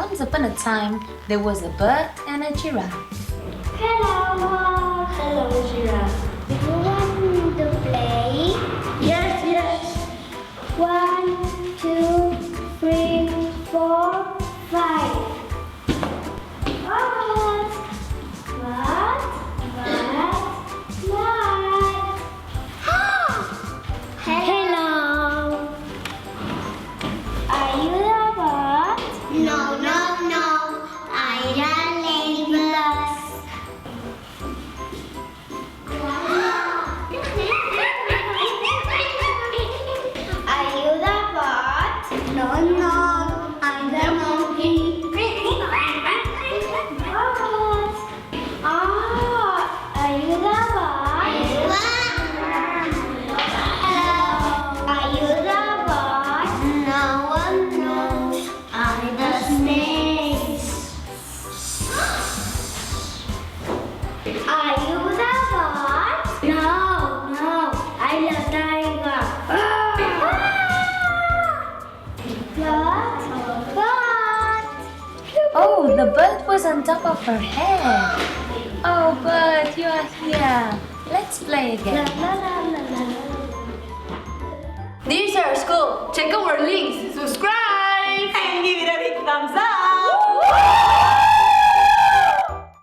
Once upon a time, there was a bird and a giraffe. Hello. Hello, giraffe. Do you want to play? Yes, yes. 1, 2, 3, 4, 5. What? What? Hello. Are you the bird? No, no, no. I am ladybug. Are you the bird? No, no. I'm the monkey. Are you the bird? Are you the bird? No one knows. I'm the snake. Are you the bird? No, no. I'm the tiger. Bird. Oh, the bird was on top of her head. Oh, bird, you are here. Let's play again. This is our school. Check our links, subscribe, and give it a big thumbs up.